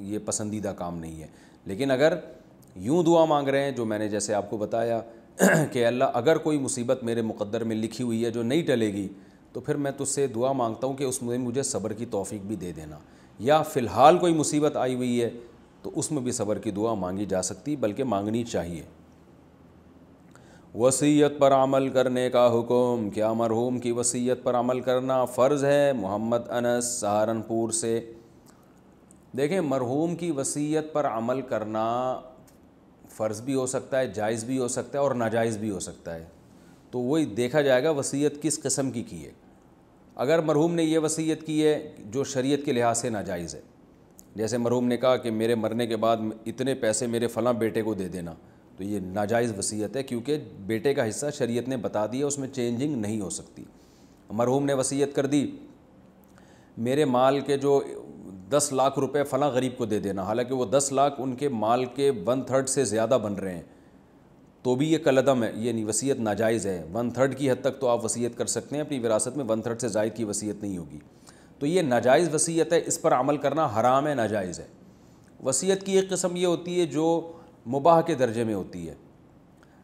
یہ پسندیدہ کام نہیں ہے. لیکن اگر یوں دعا مانگ رہے ہیں جو میں نے جیسے آپ کو بتایا کہ اللہ اگر کوئی مصیبت میرے مقدر میں لکھی ہوئی ہے جو نہیں ٹلے گی تو پھر میں تجھ سے دعا مانگتا ہوں کہ اس میں مجھے صبر کی توفیق بھی دے دینا. یا فی الحال کوئی مصیبت آئی ہوئی ہے تو اس میں بھی صبر کی دعا مانگی جا سکتی بلکہ مانگنی چاہیے. وصیت پر عمل کرنے کا حکم. کیا مرحوم کی وصیت پر عمل کرنا فرض ہے؟ محمد انس سہارنپور سے. دیکھیں مرحوم کی وصیت پر عمل کرنا فرض بھی ہو سکتا ہے, جائز بھی ہو سکتا ہے اور ناجائز بھی ہو سکتا ہے. تو وہی دیکھا جائے گا وصیت کس قسم کی ہے. اگر مرحوم نے یہ وصیت کی ہے جو شریعت کے لحاظ سے ناجائز ہے, جیسے مرحوم نے کہا کہ میرے مرنے کے بعد اتنے پیسے میرے فلاں بیٹے کو دے دینا, تو یہ ناجائز وصیت ہے کیونکہ بیٹے کا حصہ شریعت نے بتا دیا, اس میں چینجنگ نہیں ہو سکتی. مرحوم نے وصیت کر دی میرے مال کے جو 10 لاکھ روپے فلاں غریب کو دے دینا, حالانکہ وہ 10 لاکھ ان کے مال کے 1/3 سے زیادہ بن رہے ہیں, تو بھی یہ کالعدم ہے, یہ نہیں وصیت ناجائز ہے. 1/3 کی حد تک تو آپ وصیت کر سکتے ہیں اپنی وراثت میں, 1/3 سے زائد کی وصیت نہیں ہوگی. تو یہ ناجائز وصیت ہے, اس پر عمل کرنا حرام ہے, ناجائز ہے. وصیت کی ایک قسم یہ ہوتی ہے جو مباح کے درجے میں ہوتی ہے.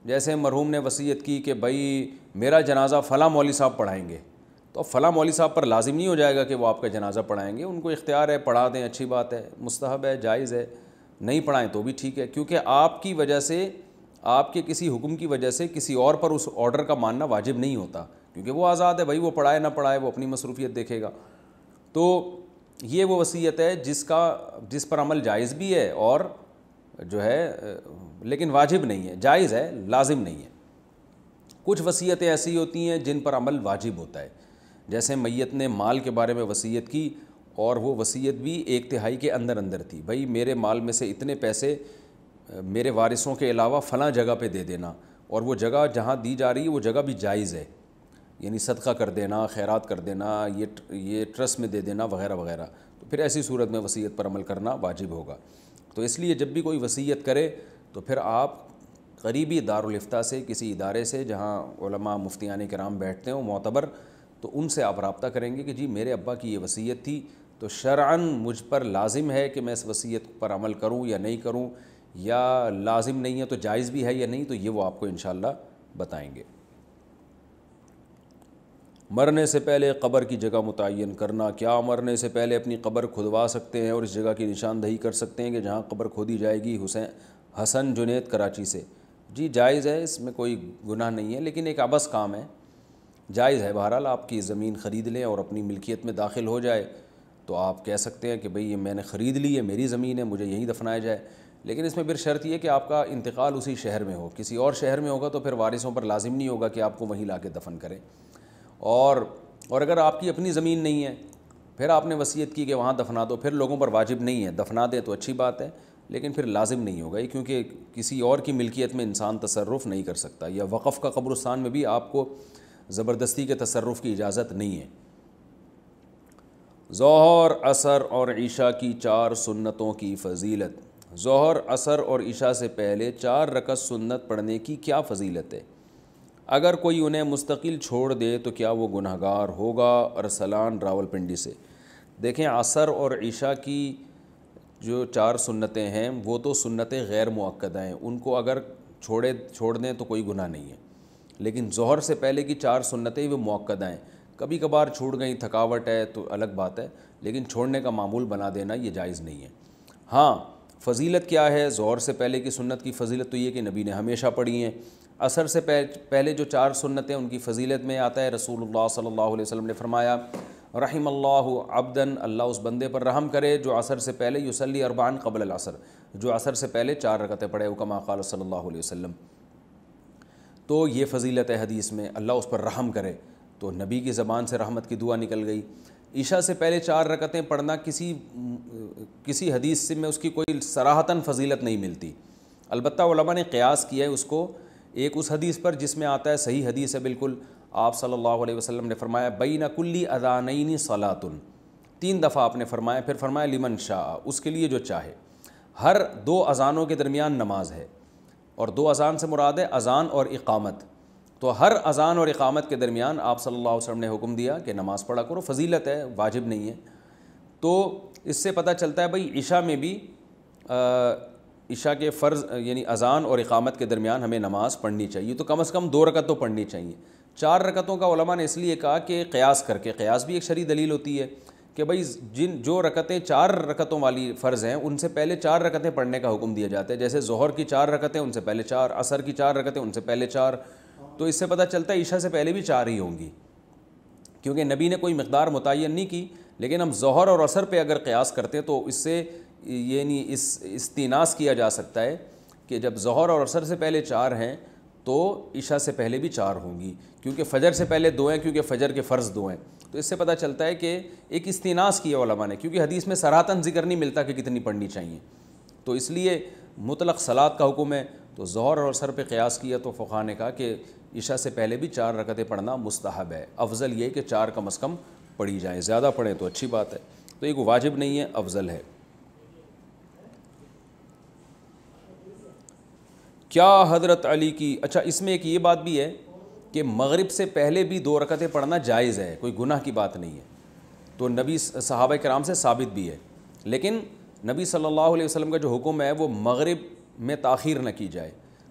جیسے مرحوم نے وصیت کی کہ بھائی میرا جنازہ فلاں مولوی صاحب پڑھائیں گے, تو فلاں مولوی صاحب پر لازم نہیں ہو جائے گا کہ وہ آپ کا جنازہ پڑھائیں گے, ان کو اختیار ہے, پڑھا دیں, اچھی بات ہے, مستحب ہے, جائز ہے. نہیں پڑھائیں تو بھی ٹھیک ہے, کیونکہ آپ کی وجہ سے, آپ کے کسی حکم کی وجہ سے کسی اور پر اس آرڈر کا ماننا واجب نہیں ہوتا, کیونکہ وہ آزاد ہے, بھائی وہ پڑھائے نہ پڑھائے وہ اپنی مصروفیت دیکھے گا. تو یہ وہ وصیت ہے جس پر عمل جائز بھی ہے اور جو ہے لیکن واجب نہیں ہے, جائز ہے, لازم نہیں ہے. کچھ وصیتیں ایسی ہوتی ہیں جن پر عمل واجب ہوتا ہے, جیسے میت نے مال کے بارے میں وصیت کی اور وہ وصیت بھی 1/3 کے اندر تھی, بھائی میرے مال میں سے اتنے پیسے میرے وارثوں کے علاوہ فلاں جگہ پہ دے دینا, اور وہ جگہ جہاں دی جا رہی ہے وہ جگہ بھی جائز ہے, یعنی صدقہ کر دینا, خیرات کر دینا, یہ ٹرسٹ میں دے دینا وغیرہ وغیرہ. تو پھر ایسی صورت میں وصیت پر عمل کرنا واجب ہوگا. تو اس لیے جب بھی کوئی وصیت کرے تو پھر آپ قریبی دارالافتاء سے, کسی ادارے سے جہاں علماء مفتیان کرام بیٹھتے ہوں معتبر, تو ان سے آپ رابطہ کریں گے کہ جی میرے ابا کی یہ وصیت تھی, تو شرعاً مجھ پر لازم ہے کہ میں اس وصیت پر عمل کروں یا نہیں کروں, یا لازم نہیں ہے تو جائز بھی ہے یا نہیں, تو یہ وہ آپ کو انشاءاللہ بتائیں گے. مرنے سے پہلے قبر کی جگہ متعین کرنا. کیا مرنے سے پہلے اپنی قبر کھدوا سکتے ہیں اور اس جگہ کی نشاندہی کر سکتے ہیں کہ جہاں قبر کھودی جائے گی؟ حسن جنید کراچی سے. جی جائز ہے, اس میں کوئی گناہ نہیں ہے, لیکن ایک عبث کام ہے, جائز ہے. بہرحال آپ کی زمین خرید لیں اور اپنی ملکیت میں داخل ہو جائے تو آپ کہہ سکتے ہیں کہ بھئی یہ میں نے خرید لی ہے, میری زمین ہے, مجھے یہیں دفنایا جائے. لیکن اس میں پھر شرط یہ کہ آپ کا انتقال اسی شہر میں ہو, کسی اور شہر میں ہوگا تو پھر وارثوں پر لازم نہیں ہوگا کہ آپ کو وہیں لا کے دفن کریں. اور اگر آپ کی اپنی زمین نہیں ہے, پھر آپ نے وصیت کی کہ وہاں دفنا دو, پھر لوگوں پر واجب نہیں ہے, دفنا دیں تو اچھی بات ہے, لیکن پھر لازم نہیں ہوگا, کیونکہ کسی اور کی ملکیت میں انسان تصرف نہیں کر سکتا, یا وقف کا قبرستان میں بھی آپ کو زبردستی کے تصرف کی اجازت نہیں ہے. ظہر, عصر اور عشاء کی 4 سنتوں کی فضیلت. ظہر, عصر اور عشاء سے پہلے 4 رکعت سنت پڑھنے کی کیا فضیلت ہے؟ اگر کوئی انہیں مستقل چھوڑ دے تو کیا وہ گنہگار ہوگا؟ ارسلان راولپنڈی سے. دیکھیں عصر اور عشاء کی جو 4 سنتیں ہیں وہ تو سنتیں غیر مؤکدہ ہیں, ان کو اگر چھوڑ دیں تو کوئی گناہ نہیں ہے. لیکن ظہر سے پہلے کی 4 سنتیں وہ مؤکدہ ہیں, کبھی کبھار چھوٹ گئیں, تھکاوٹ ہے تو الگ بات ہے, لیکن چھوڑنے کا معمول بنا دینا یہ جائز نہیں ہے. ہاں فضیلت کیا ہے؟ ظہر سے پہلے کی سنت کی فضیلت تو یہ کہ نبی نے ہمیشہ پڑھی ہیں. عصر سے پہلے جو 4 سنتیں ان کی فضیلت میں آتا ہے, رسول اللہ صلی اللہ علیہ وسلم نے فرمایا رحم اللہ عبدن, اللہ اس بندے پر رحم کرے جو عصر سے پہلے یصلی 4 قبل العصر, جو عصر سے پہلے 4 رکعتیں پڑھے, کما قال صلی اللہ علیہ وسلم. تو یہ فضیلت ہے حدیث میں, اللہ اس پر رحم کرے, تو نبی کی زبان سے رحمت کی دعا نکل گئی. عشاء سے پہلے 4 رکعتیں پڑھنا کسی حدیث سے میں اس کی کوئی صراحتاً فضیلت نہیں ملتی. البتہ علماء نے قیاس کیا ہے اس کو ایک اس حدیث پر جس میں آتا ہے, صحیح حدیث ہے بالکل, آپ صلی اللہ علیہ وسلم نے فرمایا بین کلی اذانین صلاۃ, 3 دفعہ آپ نے فرمایا, پھر فرمایا لمن شاء, اس کے لیے جو چاہے. ہر 2 اذانوں کے درمیان نماز ہے, اور 2 اذان سے مراد ہے اذان اور اقامت. تو ہر اذان اور اقامت کے درمیان آپ صلی اللہ علیہ وسلم نے حکم دیا کہ نماز پڑھا کرو, فضیلت ہے, واجب نہیں ہے. تو اس سے پتہ چلتا ہے بھائی عشاء میں بھی عشاء کے فرض یعنی اذان اور اقامت کے درمیان ہمیں نماز پڑھنی چاہیے، تو کم از کم 2 رکعت تو پڑھنی چاہیے۔ 4 رکعتوں کا علماء نے اس لیے کہا کہ قیاس کر کے، قیاس بھی ایک شرعی دلیل ہوتی ہے کہ بھائی جو رکعتیں 4 رکعتوں والی فرض ہیں ان سے پہلے 4 رکعتیں پڑھنے کا حکم دیا جاتا ہے، جیسے ظہر کی 4 رکعتیں ان سے پہلے 4، عصر کی 4 رکعتیں ان سے پہلے 4، تو اس سے پتہ چلتا ہے عشاء سے پہلے بھی 4 ہی ہوں گی، کیونکہ نبی نے کوئی مقدار متعین نہیں کی۔ لیکن ہم ظہر اور عصر پہ اگر قیاس کرتے ہیں تو اس سے یہ نہیں استیناس کیا جا سکتا ہے کہ جب ظہر اور عصر سے پہلے 4 ہیں تو عشاء سے پہلے بھی 4 ہوں گی، کیونکہ فجر سے پہلے 2 ہیں، کیونکہ فجر کے فرض 2 ہیں۔ تو اس سے پتہ چلتا ہے کہ ایک استیناس کیا علماء نے، کیونکہ حدیث میں صراحتاً ذکر نہیں ملتا کہ کتنی پڑھنی چاہیے، تو اس لیے مطلق صلاۃ کا حکم ہے، تو ظہر اور عصر پہ قیاس کیا تو فقہاء نے کہا کہ عشاء سے پہلے بھی 4 رکعتیں پڑھنا مستحب ہے، افضل یہ کہ 4 کم از کم پڑھی جائیں، زیادہ پڑھیں تو اچھی بات ہے، تو ایک واجب نہیں ہے، افضل ہے۔ کیا حضرت علی کی، اچھا اس میں ایک یہ بات بھی ہے کہ مغرب سے پہلے بھی 2 رکعتیں پڑھنا جائز ہے، کوئی گناہ کی بات نہیں ہے، تو نبی صحابہ کرام سے ثابت بھی ہے، لیکن نبی صلی اللہ علیہ وسلم کا جو حکم ہے وہ مغرب میں تاخیر نہ کی جائے،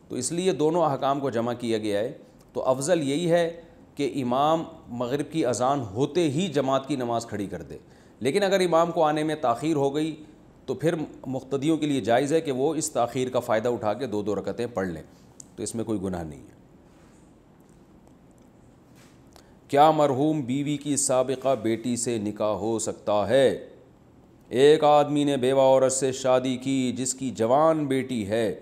تو اس لیے دونوں احکام کو جمع کیا گیا ہے، تو افضل یہی ہے کہ امام مغرب کی اذان ہوتے ہی جماعت کی نماز کھڑی کر دے، لیکن اگر امام کو آنے میں تاخیر ہو گئی تو پھر مقتدیوں کے لیے جائز ہے کہ وہ اس تاخیر کا فائدہ اٹھا کے 2 رکعتیں پڑھ لیں، تو اس میں کوئی گناہ نہیں ہے۔ کیا مرحوم بیوی کی سابقہ بیٹی سے نکاح ہو سکتا ہے؟ ایک آدمی نے بیوہ عورت سے شادی کی جس کی جوان بیٹی ہے،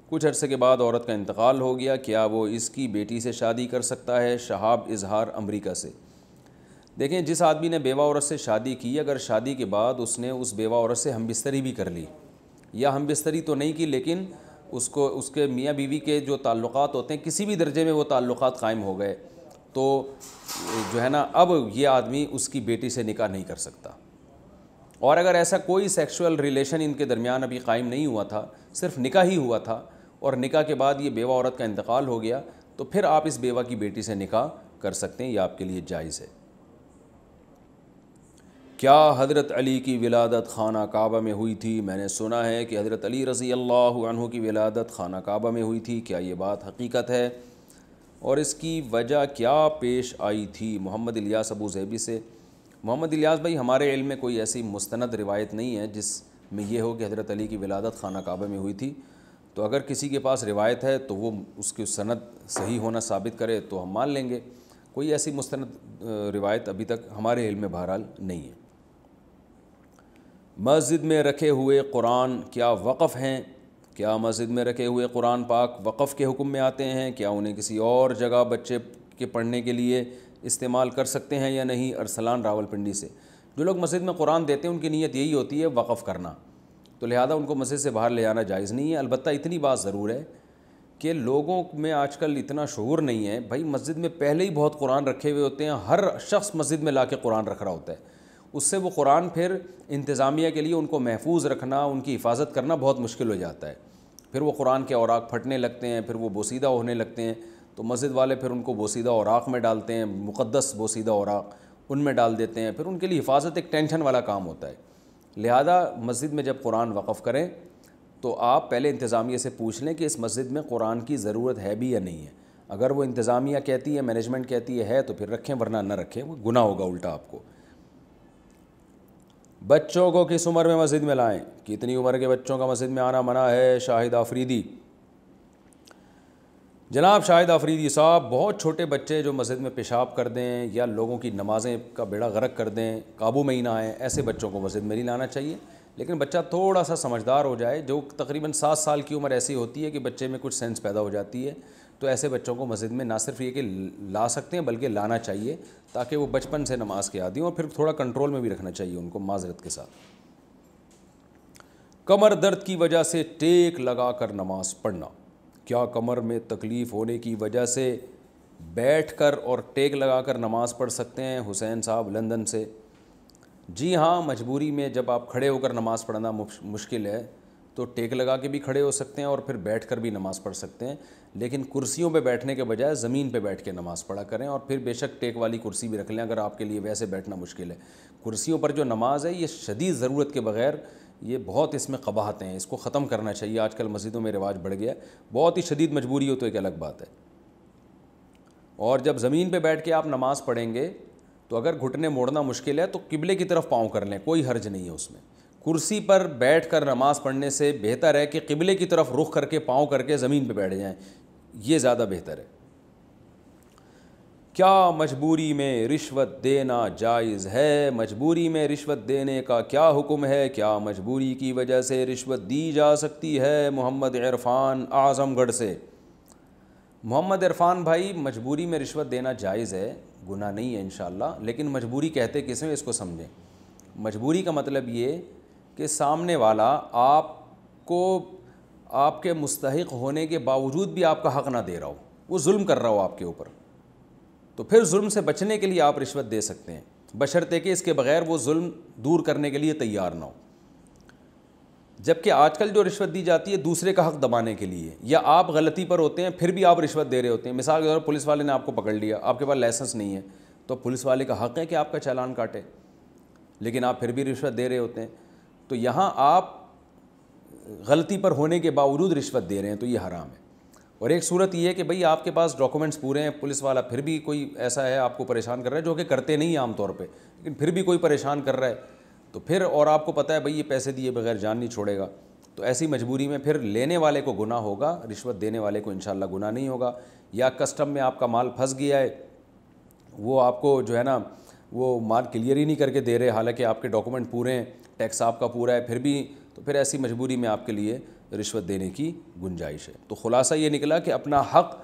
کچھ عرصے کے بعد عورت کا انتقال ہو گیا، کیا وہ اس کی بیٹی سے شادی کر سکتا ہے؟ شہاب اظہار امریکہ سے۔ دیکھیں، جس آدمی نے بیوہ عورت سے شادی کی، اگر شادی کے بعد اس نے اس بیوہ عورت سے ہم بستری بھی کر لی، یا ہم بستری تو نہیں کی لیکن اس کے میاں بیوی کے جو تعلقات ہوتے ہیں کسی بھی درجے میں وہ تعلقات قائم ہو گئے، تو جو ہے نا اب یہ آدمی اس کی بیٹی سے نکاح نہیں کر سکتا، اور اگر ایسا کوئی سیکشول ریلیشن ان کے درمیان ابھی قائم نہیں ہوا تھا، صرف نکاح ہی ہوا تھا، اور نکاح کے بعد یہ بیوہ عورت کا انتقال ہو گیا، تو پھر آپ اس بیوہ کی بیٹی سے نکاح کر سکتے ہیں، یہ آپ کے لیے جائز ہے۔ کیا حضرت علی کی ولادت خانہ کعبہ میں ہوئی تھی؟ میں نے سنا ہے کہ حضرت علی رضی اللہ عنہ کی ولادت خانہ کعبہ میں ہوئی تھی، کیا یہ بات حقیقت ہے اور اس کی وجہ کیا پیش آئی تھی؟ محمد الیاس ابو زیبی سے۔ محمد الیاس بھائی، ہمارے علم میں کوئی ایسی مستند روایت نہیں ہے جس میں یہ ہو کہ حضرت علی کی ولادت خانہ کعبہ میں ہوئی تھی، تو اگر کسی کے پاس روایت ہے تو وہ اس کی سند صحیح ہونا ثابت کرے تو ہم مان لیں گے، کوئی ایسی مستند روایت ابھی تک ہمارے علم میں بہرحال نہیں ہے۔ مسجد میں رکھے ہوئے قرآن کیا وقف ہیں؟ کیا مسجد میں رکھے ہوئے قرآن پاک وقف کے حکم میں آتے ہیں؟ کیا انہیں کسی اور جگہ بچے کے پڑھنے کے لیے استعمال کر سکتے ہیں یا نہیں؟ ارسلان راولپنڈی سے۔ جو لوگ مسجد میں قرآن دیتے ہیں ان کی نیت یہی ہوتی ہے وقف کرنا، تو لہذا ان کو مسجد سے باہر لے جانا جائز نہیں ہے۔ البتہ اتنی بات ضرور ہے کہ لوگوں میں آج کل اتنا شعور نہیں ہے، بھائی مسجد میں پہلے ہی بہت قرآن رکھے ہوئے ہوتے ہیں، ہر شخص مسجد میں لا کے قرآن رکھ رہا ہوتا ہے، اس سے وہ قرآن پھر انتظامیہ کے لیے ان کو محفوظ رکھنا، ان کی حفاظت کرنا بہت مشکل ہو جاتا ہے، پھر وہ قرآن کے اوراق پھٹنے لگتے ہیں، پھر وہ بوسیدہ ہونے لگتے ہیں، تو مسجد والے پھر ان کو بوسیدہ اوراق میں ڈالتے ہیں، مقدس بوسیدہ اوراق ان میں ڈال دیتے ہیں، پھر ان کے لیے حفاظت ایک ٹینشن والا کام ہوتا ہے۔ لہذا مسجد میں جب قرآن وقف کریں تو آپ پہلے انتظامیہ سے پوچھ لیں کہ اس مسجد میں قرآن کی ضرورت ہے بھی یا نہیں ہے، اگر وہ انتظامیہ کہتی ہے، مینجمنٹ کہتی ہے تو پھر رکھیں، ورنہ نہ رکھیں، وہ گناہ ہوگا الٹا آپ کو۔ بچوں کو کس عمر میں مسجد میں لائیں؟ کتنی عمر کے بچوں کا مسجد میں آنا منع ہے؟ شاہد آفریدی۔ جناب شاہد آفریدی صاحب، بہت چھوٹے بچے جو مسجد میں پیشاب کر دیں یا لوگوں کی نمازیں کا بیڑا غرق کر دیں، قابو میں ہی نہ آئیں، ایسے بچوں کو مسجد میں نہیں لانا چاہیے، لیکن بچہ تھوڑا سا سمجھدار ہو جائے، جو تقریباً 7 سال کی عمر ایسی ہوتی ہے کہ بچے میں کچھ سینس پیدا ہو جاتی ہے، تو ایسے بچوں کو مسجد میں نہ صرف یہ کہ لا سکتے ہیں بلکہ لانا چاہیے، تاکہ وہ بچپن سے نماز کے عادی ہوں، اور پھر تھوڑا کنٹرول میں بھی رکھنا چاہیے ان کو معذرت کے ساتھ۔ کمر درد کی وجہ سے ٹیک لگا کر نماز پڑھنا، کیا کمر میں تکلیف ہونے کی وجہ سے بیٹھ کر اور ٹیک لگا کر نماز پڑھ سکتے ہیں؟ حسین صاحب لندن سے۔ جی ہاں، مجبوری میں جب آپ کھڑے ہو کر نماز پڑھنا مشکل ہے تو ٹیک لگا کے بھی کھڑے ہو سکتے ہیں اور پھر بیٹھ کر بھی نماز پڑھ سکتے ہیں، لیکن کرسیوں پہ بیٹھنے کے بجائے زمین پہ بیٹھ کے نماز پڑھا کریں، اور پھر بے شک ٹیک والی کرسی بھی رکھ لیں اگر آپ کے لیے ویسے بیٹھنا مشکل ہے۔ کرسیوں پر جو نماز ہے یہ شدید ضرورت کے بغیر، یہ بہت اس میں قباحتیں ہیں، اس کو ختم کرنا چاہیے۔ آج کل مسجدوں میں رواج بڑھ گیا ہے، بہت ہی شدید مجبوری ہو تو ایک الگ بات ہے۔ اور جب زمین پہ بیٹھ کے آپ نماز پڑھیں گے تو اگر گھٹنے موڑنا مشکل ہے تو قبلے کی طرف پاؤں کر لیں، کوئی حرج نہیں ہے اس میں۔ کرسی پر بیٹھ کر نماز پڑھنے سے بہتر ہے کہ قبلے کی طرف رخ کر کے پاؤں کر کے زمین پہ بیٹھ جائیں، یہ زیادہ بہتر ہے۔ کیا مجبوری میں رشوت دینا جائز ہے؟ مجبوری میں رشوت دینے کا کیا حکم ہے؟ کیا مجبوری کی وجہ سے رشوت دی جا سکتی ہے؟ محمد عرفان اعظم گڑھ سے۔ محمد عرفان بھائی، مجبوری میں رشوت دینا جائز ہے، گناہ نہیں ہے انشاءاللہ، لیکن مجبوری کہتے کس میں اس کو سمجھیں۔ مجبوری کا مطلب یہ کہ سامنے والا آپ کو آپ کے مستحق ہونے کے باوجود بھی آپ کا حق نہ دے رہا ہو، وہ ظلم کر رہا ہو آپ کے اوپر، تو پھر ظلم سے بچنے کے لیے آپ رشوت دے سکتے ہیں، بشرطے کہ اس کے بغیر وہ ظلم دور کرنے کے لیے تیار نہ ہو۔ جبکہ آج کل جو رشوت دی جاتی ہے دوسرے کا حق دبانے کے لیے، یا آپ غلطی پر ہوتے ہیں پھر بھی آپ رشوت دے رہے ہوتے ہیں۔ مثال کے طور پر پولیس والے نے آپ کو پکڑ لیا، آپ کے پاس لائسنس نہیں ہے، تو پولیس والے کا حق ہے کہ آپ کا چالان کاٹے، لیکن آپ پھر بھی رشوت دے رہے ہوتے ہیں۔ تو یہاں آپ غلطی پر ہونے کے باوجود رشوت دے رہے ہیں تو یہ حرام ہے۔ اور ایک صورت یہ ہے کہ بھئی آپ کے پاس ڈاکومنٹس پورے ہیں، پولیس والا پھر بھی کوئی ایسا ہے آپ کو پریشان کر رہا ہے، جو کہ کرتے نہیں عام طور پہ، لیکن پھر بھی کوئی پریشان کر رہا ہے، تو پھر اور آپ کو پتہ ہے بھئی یہ پیسے دیے بغیر جان نہیں چھوڑے گا، تو ایسی مجبوری میں پھر لینے والے کو گناہ ہوگا، رشوت دینے والے کو انشاءاللہ گناہ نہیں ہوگا۔ یا کسٹم میں آپ کا مال پھنس گیا ہے، وہ آپ کو جو ہے نا وہ مال کلیئر ہی نہیں کر کے دے رہے، حالانکہ آپ کے ڈاکومنٹ پورے ہیں، ٹیکس آپ کا پورا ہے، پھر بھی تو پھر ایسی مجبوری میں آپ کے لیے رشوت دینے کی گنجائش ہے۔ تو خلاصہ یہ نکلا کہ اپنا حق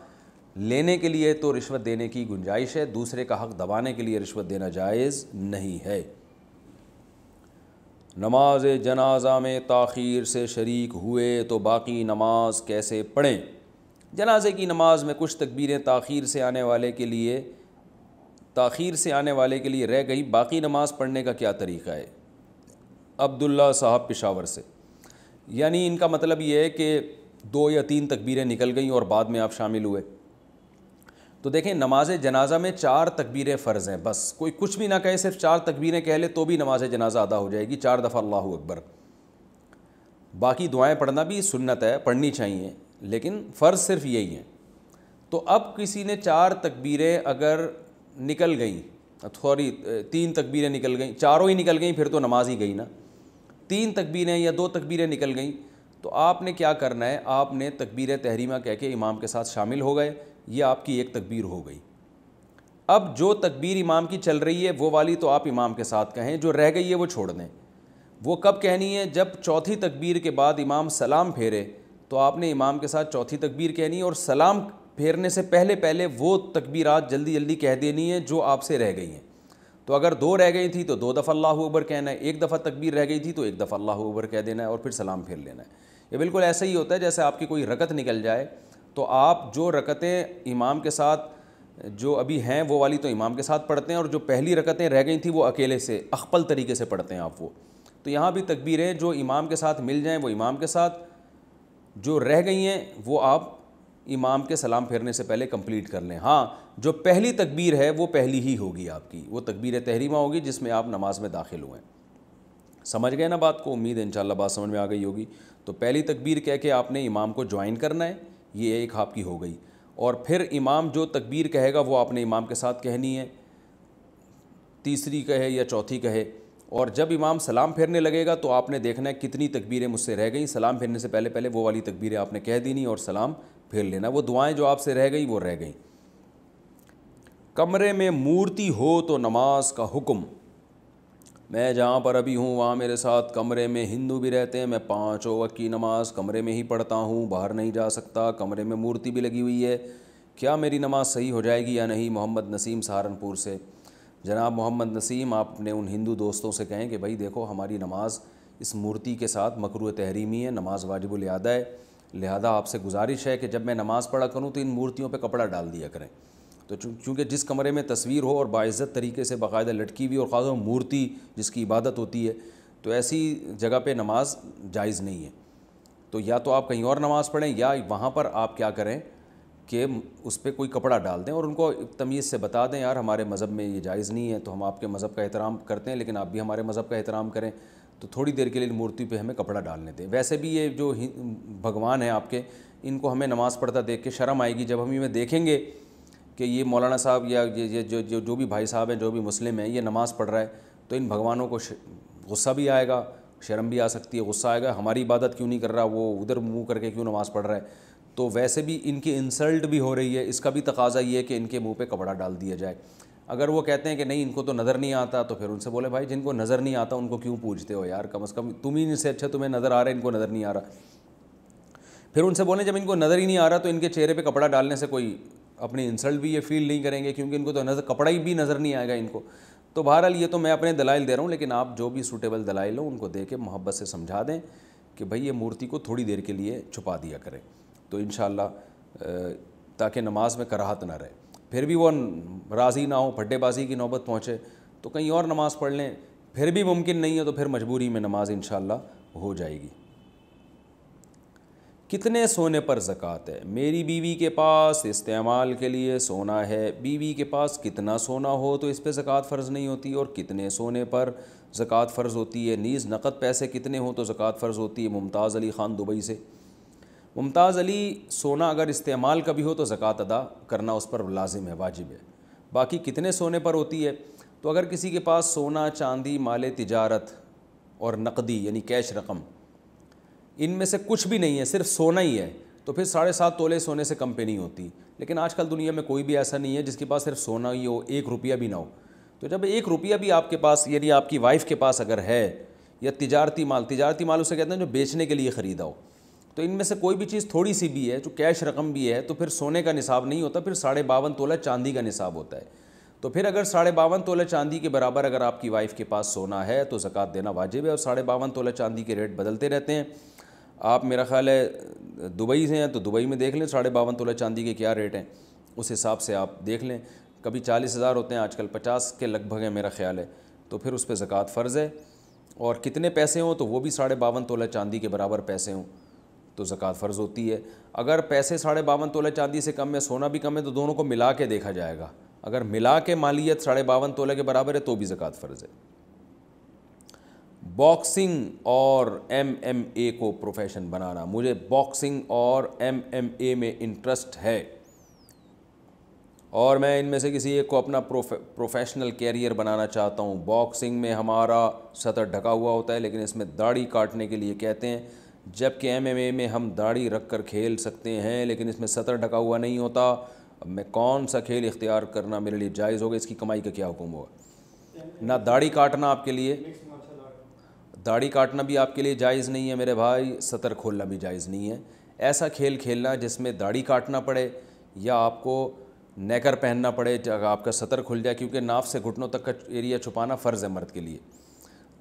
لینے کے لیے تو رشوت دینے کی گنجائش ہے، دوسرے کا حق دبانے کے لیے رشوت دینا جائز نہیں ہے۔ نماز جنازہ میں تاخیر سے شریک ہوئے تو باقی نماز کیسے پڑھیں؟ جنازے کی نماز میں کچھ تکبیریں تاخیر سے آنے والے کے لیے رہ گئی، باقی نماز پڑھنے کا کیا طریقہ ہے؟ عبداللہ صاحب پشاور سے۔ یعنی ان کا مطلب یہ ہے کہ 2 یا 3 تکبیریں نکل گئیں اور بعد میں آپ شامل ہوئے۔ تو دیکھیں نماز جنازہ میں 4 تکبیریں فرض ہیں، بس کوئی کچھ بھی نہ کہے، صرف 4 تکبیریں کہہ لے تو بھی نماز جنازہ ادا ہو جائے گی، 4 دفعہ اللہ اکبر۔ باقی دعائیں پڑھنا بھی سنت ہے، پڑھنی چاہیے، لیکن فرض صرف یہی ہیں۔ تو اب کسی نے 4 تکبیریں اگر نکل گئیں، 3 تکبیریں نکل گئیں، چاروں ہی نکل گئیں، پھر تو نماز ہی گئی نا۔ 3 تکبیریں یا 2 تکبیریں نکل گئیں تو آپ نے کیا کرنا ہے، آپ نے تکبیر تحریمہ کہہ کے امام کے ساتھ شامل ہو گئے، یہ آپ کی ایک تکبیر ہو گئی۔ اب جو تکبیر امام کی چل رہی ہے وہ والی تو آپ امام کے ساتھ کہیں، جو رہ گئی ہے وہ چھوڑ دیں۔ وہ کب کہنی ہے؟ جب چوتھی تکبیر کے بعد امام سلام پھیرے تو آپ نے امام کے ساتھ چوتھی تکبیر کہنی ہے، اور سلام پھیرنے سے پہلے وہ تکبیرات جلدی جلدی کہہ دینی ہے جو آپ سے رہ گئی ہیں۔ تو اگر 2 رہ گئی تھی تو 2 دفعہ اللہ اکبر کہنا ہے، 1 دفعہ تکبیر رہ گئی تھی تو 1 دفعہ اللہ اکبر کہہ دینا ہے اور پھر سلام پھیر لینا ہے۔ یہ بالکل ایسا ہی ہوتا ہے جیسے آپ کی کوئی رکعت نکل جائے تو آپ جو رکعتیں امام کے ساتھ جو ابھی ہیں وہ والی تو امام کے ساتھ پڑھتے ہیں، اور جو پہلی رکعتیں رہ گئی تھیں وہ اکیلے سے اخپل طریقے سے پڑھتے ہیں آپ وہ۔ تو یہاں بھی تکبیریں جو امام کے ساتھ مل جائیں وہ امام کے ساتھ، جو رہ گئی ہیں وہ آپ امام کے سلام پھیرنے سے پہلے کمپلیٹ کر لیں۔ ہاں، جو پہلی تکبیر ہے وہ پہلی ہی ہوگی آپ کی، وہ تکبیر تحریمہ ہوگی جس میں آپ نماز میں داخل ہوئے ہیں۔ سمجھ گئے نا بات کو؟ امید ہے انشاءاللہ بات سمجھ میں آ گئی ہوگی۔ تو پہلی تکبیر کہہ کے آپ نے امام کو جوائن کرنا ہے، یہ ایک آپ کی ہو گئی، اور پھر امام جو تکبیر کہے گا وہ آپ نے امام کے ساتھ کہنی ہے، تیسری کہے یا چوتھی کہے، اور جب امام سلام پھیرنے لگے گا تو آپ نے دیکھنا ہے کتنی تکبیریں مجھ سے رہ گئیں، سلام پھیرنے سے پہلے وہ والی تکبیریں آپ نے کہہ دینی اور سلام پھیر لینا، وہ دعائیں جو آپ سے رہ گئیں وہ رہ گئیں۔ کمرے میں مورتی ہو تو نماز کا حکم؟ میں جہاں پر ابھی ہوں وہاں میرے ساتھ کمرے میں ہندو بھی رہتے ہیں، میں 5 وقت کی نماز کمرے میں ہی پڑھتا ہوں، باہر نہیں جا سکتا، کمرے میں مورتی بھی لگی ہوئی ہے، کیا میری نماز صحیح ہو جائے گی یا نہیں؟ محمد نسیم سہارنپور سے۔ جناب محمد نسیم، آپ اپنے ان ہندو دوستوں سے کہیں کہ بھائی دیکھو ہماری نماز اس مورتی کے ساتھ مکروہ تحریمی ہے، نماز واجب الادا ہے، لہذا آپ سے گزارش ہے کہ جب میں نماز پڑھا کروں تو ان مورتیوں پہ کپڑا ڈال دیا کریں۔ تو چونکہ جس کمرے میں تصویر ہو اور باعزت طریقے سے باقاعدہ لٹکی ہوئی اور خاص طور مورتی جس کی عبادت ہوتی ہے، تو ایسی جگہ پہ نماز جائز نہیں ہے۔ تو یا تو آپ کہیں اور نماز پڑھیں یا وہاں پر آپ کیا کریں کہ اس پہ کوئی کپڑا ڈال دیں اور ان کو تمیز سے بتا دیں یار ہمارے مذہب میں یہ جائز نہیں ہے، تو ہم آپ کے مذہب کا احترام کرتے ہیں لیکن آپ بھی ہمارے مذہب کا احترام کریں، تو تھوڑی دیر کے لیے مورتی پہ ہمیں کپڑا ڈالنے دیں۔ ویسے بھی یہ جو بھگوان ہیں آپ کے، ان کو ہمیں نماز پڑھتا دیکھ کے شرم آئے گی جب ہم یہ دیکھیں گے کہ یہ مولانا صاحب یا یہ جو بھی بھائی صاحب ہیں، جو بھی مسلم ہیں، یہ نماز پڑھ رہا ہے، تو ان بھگوانوں کو غصہ بھی آئے گا، شرم بھی آ سکتی ہے، غصہ آئے گا ہماری عبادت کیوں نہیں کر رہا، وہ ادھر منہ کر کے کیوں نماز پڑھ رہا ہے۔ تو ویسے بھی ان کی انسلٹ بھی ہو رہی ہے، اس کا بھی تقاضا یہ ہے کہ ان کے منہ پہ کپڑا ڈال دیا جائے۔ اگر وہ کہتے ہیں کہ نہیں ان کو تو نظر نہیں آتا، تو پھر ان سے بولے بھائی جن کو نظر نہیں آتا ان کو کیوں پوچھتے ہو یار، کم از کم تم ہی سے اچھا تمہیں نظر آ رہا ہے، ان کو نظر نہیں آ رہا۔ پھر ان سے بولیں جب ان کو نظر ہی نہیں آ رہا تو ان کے چہرے پہ کپڑا ڈالنے سے کوئی اپنی انسلٹ بھی یہ فیل نہیں کریں گے، کیونکہ ان کو تو کپڑا ہی بھی نظر نہیں آئے گا ان کو۔ تو بہرحال یہ تو میں اپنے دلائل دے رہا ہوں، لیکن آپ جو بھی سوٹیبل دلائل ہوں ان کو دے کے محبت سے سمجھا دیں کہ بھئی یہ مورتی کو تھوڑی دیر کے لیے چھپا دیا کریں، تو انشاءاللہ تاکہ نماز میں کراہت نہ رہے۔ پھر بھی وہ راضی نہ ہو، پھڈے بازی کی نوبت پہنچے تو کہیں اور نماز پڑھ لیں، پھر بھی ممکن نہیں ہے تو پھر مجبوری میں نماز انشاءاللہ ہو جائے گی۔ کتنے سونے پر زکوٰۃ ہے؟ میری بیوی کے پاس استعمال کے لیے سونا ہے۔ بیوی کے پاس کتنا سونا ہو تو اس پہ زکوٰۃ فرض نہیں ہوتی، اور کتنے سونے پر زکوٰۃ فرض ہوتی ہے؟ نیز نقد پیسے کتنے ہوں تو زکوٰۃ فرض ہوتی ہے؟ ممتاز علی خان دبئی سے۔ ممتاز علی، سونا اگر استعمال کا بھی ہو تو زکوٰۃ ادا کرنا اس پر لازم ہے، واجب ہے۔ باقی کتنے سونے پر ہوتی ہے؟ تو اگر کسی کے پاس سونا، چاندی، مال تجارت اور نقدی یعنی کیش رقم، ان میں سے کچھ بھی نہیں ہے، صرف سونا ہی ہے، تو پھر 7.5 تولے سونے سے کم پہ نہیں ہوتی۔ لیکن آج کل دنیا میں کوئی بھی ایسا نہیں ہے جس کے پاس صرف سونا ہی ہو، 1 روپیہ بھی نہ ہو۔ تو جب 1 روپیہ بھی آپ کے پاس یعنی آپ کی وائف کے پاس اگر ہے، یا تجارتی مال اسے کہتے ہیں جو بیچنے کے لیے خریدا ہو، تو ان میں سے کوئی بھی چیز تھوڑی سی بھی ہے جو کیش رقم بھی ہے، تو پھر سونے کا نصاب نہیں ہوتا، پھر 52.5 تولہ چاندی کا نصاب ہوتا ہے۔ تو پھر اگر 52.5 تولہ چاندی کے برابر اگر آپ کی وائف کے پاس سونا ہے تو زکوٰۃ دینا واجب ہے، اور 52.5 تولہ چاندی کے ریٹ بدلتے رہتے ہیں۔ آپ میرا خیال ہے دبئی سے ہیں تو دبئی میں دیکھ لیں 52.5 تولہ چاندی کے کیا ریٹ ہیں، اس حساب سے آپ دیکھ لیں۔ کبھی 40,000 ہوتے ہیں، آج کل 50 کے لگ بھگ ہیں میرا خیال ہے، تو پھر اس پہ زکوٰۃ فرض ہے۔ اور کتنے پیسے ہوں تو وہ بھی 52.5 تولہ چاندی کے برابر پیسے ہوں تو زکوٰۃ فرض ہوتی ہے۔ اگر پیسے 52.5 تولہ چاندی سے کم ہے، سونا بھی کم ہے، تو دونوں کو ملا کے دیکھا جائے گا۔ اگر ملا کے مالیت 52.5 تولہ کے برابر ہے تو بھی زکوٰۃ فرض ہے۔ باکسنگ اور MMA کو پروفیشن بنانا، مجھے باکسنگ اور MMA میں انٹرسٹ ہے اور میں ان میں سے کسی ایک کو اپنا پروفیشنل کیریئر بنانا چاہتا ہوں۔ باکسنگ میں ہمارا سطر ڈھکا ہوا ہوتا ہے لیکن اس میں داڑھی کاٹنے کے لیے کہتے ہیں، جبکہ MMA میں ہم داڑھی رکھ کر کھیل سکتے ہیں لیکن اس میں سطر ڈھکا ہوا نہیں ہوتا۔ اب میں کون سا کھیل اختیار کرنا میرے لیے جائز ہوگا؟ اس کی کمائی کا کیا حکم ہوگا؟ نہ داڑھی کاٹنا آپ کے لیے، داڑھی کاٹنا بھی آپ کے لیے جائز نہیں ہے میرے بھائی، سطر کھولنا بھی جائز نہیں ہے۔ ایسا کھیل کھیلنا جس میں داڑھی کاٹنا پڑے یا آپ کو نیکر پہننا پڑے جگہ آپ کا سطر کھل جائے، کیونکہ ناف سے گھٹنوں تک کا ایریا چھپانا فرض ہے مرد کے لیے،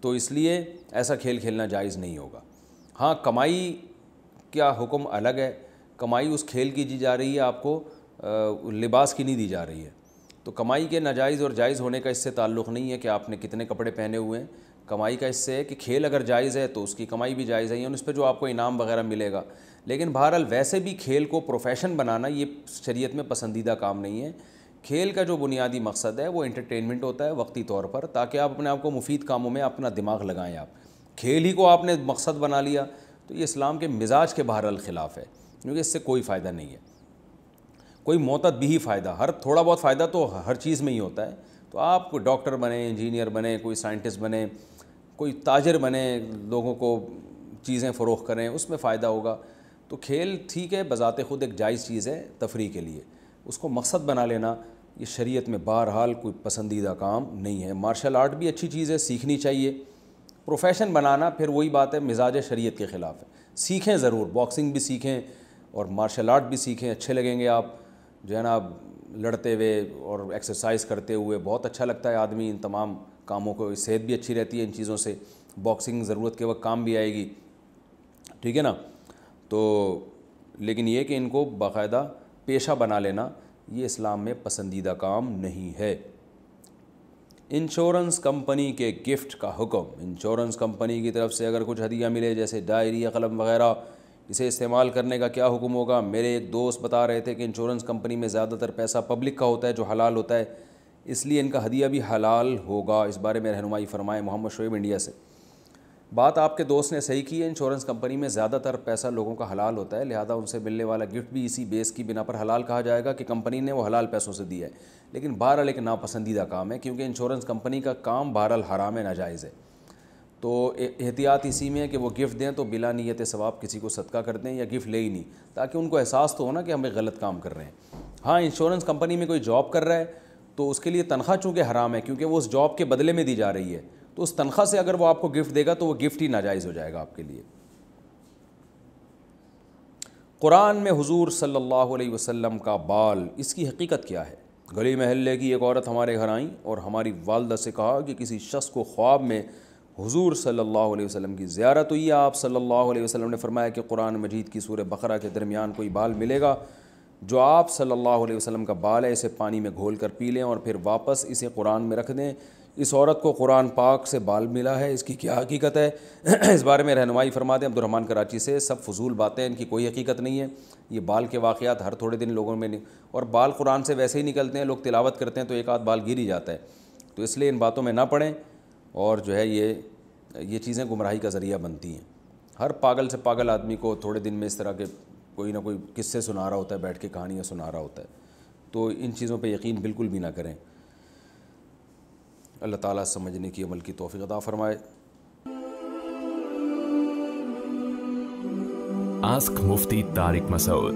تو اس لیے ایسا کھیل کھیلنا جائز نہیں ہوگا۔ ہاں، کمائی کیا حکم الگ ہے، کمائی اس کھیل کی دی جا رہی ہے، آپ کو لباس کی نہیں دی جا رہی ہے۔ تو کمائی کے ناجائز اور جائز ہونے کا اس سے تعلق نہیں ہے کہ آپ نے کتنے کپڑے پہنے ہوئے ہیں، کمائی کا اس سے ہے کہ کھیل اگر جائز ہے تو اس کی کمائی بھی جائز ہے، یعنی اس پہ جو آپ کو انعام وغیرہ ملے گا۔ لیکن بہرحال ویسے بھی کھیل کو پروفیشن بنانا یہ شریعت میں پسندیدہ کام نہیں ہے۔ کھیل کا جو بنیادی مقصد ہے وہ انٹرٹینمنٹ ہوتا ہے وقتی طور پر، تاکہ آپ اپنے آپ کو مفید کاموں میں اپنا دماغ لگائیں۔ آپ کھیل ہی کو آپ نے مقصد بنا لیا تو یہ اسلام کے مزاج کے بہرحال خلاف ہے، کیونکہ اس سے کوئی فائدہ نہیں ہے، کوئی معتد بھی فائدہ، ہر تھوڑا بہت فائدہ تو ہر چیز میں ہی ہوتا ہے۔ تو آپ کوئی ڈاکٹر بنیں، انجینئر بنیں، کوئی سائنٹسٹ بنیں، کوئی تاجر بنیں، لوگوں کو چیزیں فروخت کریں، اس میں فائدہ ہوگا۔ تو کھیل ٹھیک ہے، بذات خود ایک جائز چیز ہے تفریح کے لیے، اس کو مقصد بنا لینا یہ شریعت میں بہرحال کوئی پسندیدہ کام نہیں ہے۔ مارشل آرٹ بھی اچھی چیز ہے، سیکھنی چاہیے۔ پروفیشن بنانا پھر وہی بات ہے، مزاج شریعت کے خلاف ہے۔ سیکھیں ضرور، باکسنگ بھی سیکھیں اور مارشل آرٹ بھی سیکھیں، اچھے لگیں گے آپ جو ہے نا لڑتے ہوئے اور ایکسرسائز کرتے ہوئے، بہت اچھا لگتا ہے آدمی ان تمام کاموں کو، صحت بھی اچھی رہتی ہے ان چیزوں سے، باکسنگ ضرورت کے وقت کام بھی آئے گی، ٹھیک ہے نا۔ تو لیکن یہ کہ ان کو باقاعدہ پیشہ بنا لینا یہ اسلام میں پسندیدہ کام نہیں ہے۔ انشورنس کمپنی کے گفٹ کا حکم، انشورنس کمپنی کی طرف سے اگر کچھ ہدیہ ملے جیسے ڈائری یا قلم وغیرہ، اسے استعمال کرنے کا کیا حکم ہوگا؟ میرے ایک دوست بتا رہے تھے کہ انشورنس کمپنی میں زیادہ تر پیسہ پبلک کا ہوتا ہے جو حلال ہوتا ہے، اس لیے ان کا ہدیہ بھی حلال ہوگا، اس بارے میں رہنمائی فرمائیں۔ محمد شعیب انڈیا سے۔ بات آپ کے دوست نے صحیح کی ہے، انشورنس کمپنی میں زیادہ تر پیسہ لوگوں کا حلال ہوتا ہے، لہذا ان سے ملنے والا گفٹ بھی اسی بیس کی بنا پر حلال کہا جائے گا کہ کمپنی نے وہ حلال پیسوں سے دیا ہے، لیکن بہرحال ایک ناپسندیدہ کام ہے، کیونکہ انشورنس کمپنی کا کام بہرحال حرام ہے، ناجائز ہے۔ تو احتیاط اسی میں ہے کہ وہ گفٹ دیں تو بلا نیت ثواب کسی کو صدقہ کر دیں یا گفٹ لے ہی نہیں، تاکہ ان کو احساس تو ہو نا کہ ہم ایک غلط کام کر رہے ہیں۔ ہاں، انشورنس کمپنی میں کوئی جاب کر رہا ہے تو اس کے لیے تنخواہ چونکہ حرام ہے، کیونکہ وہ اس جاب کے بدلے میں دی جا رہی ہے، تو اس تنخواہ سے اگر وہ آپ کو گفٹ دے گا تو وہ گفٹ ہی ناجائز ہو جائے گا آپ کے لیے۔ قرآن میں حضور صلی اللہ علیہ وسلم کا بال، اس کی حقیقت کیا ہے؟ گلی محلے کی ایک عورت ہمارے گھر آئیں اور ہماری والدہ سے کہا کہ کسی شخص کو خواب میں حضور صلی اللہ علیہ وسلم کی زیارت ہوئی ہے، آپ صلی اللہ علیہ وسلم نے فرمایا کہ قرآن مجید کی سورہ بقرہ کے درمیان کوئی بال ملے گا جو آپ صلی اللہ علیہ وسلم کا بال ہے، اسے پانی میں گھول کر پی لیں اور پھر واپس اسے قرآن میں رکھ دیں۔ اس عورت کو قرآن پاک سے بال ملا ہے، اس کی کیا حقیقت ہے؟ اس بارے میں رہنمائی فرما دیں۔ عبدالرحمٰن کراچی سے۔ سب فضول باتیں، ان کی کوئی حقیقت نہیں ہے، یہ بال کے واقعات ہر تھوڑے دن لوگوں میں اور بال قرآن سے ویسے ہی نکلتے ہیں، لوگ تلاوت کرتے ہیں تو ایک آدھ بال گر ہی جاتا ہے، تو اس لیے ان باتوں میں نہ پڑیں، اور جو ہے یہ چیزیں گمراہی کا ذریعہ بنتی ہیں۔ ہر پاگل سے پاگل آدمی کو تھوڑے دن میں اس طرح کے کوئی نہ کوئی قصے سنا رہا ہوتا ہے، بیٹھ کے کہانیاں سنا رہا ہوتا ہے، تو ان چیزوں پہ یقین بالکل بھی نہ کریں۔ اللہ تعالیٰ سمجھنے کی، عمل کی توفیق عطا فرمائے۔ آسک مفتی طارق مسعود۔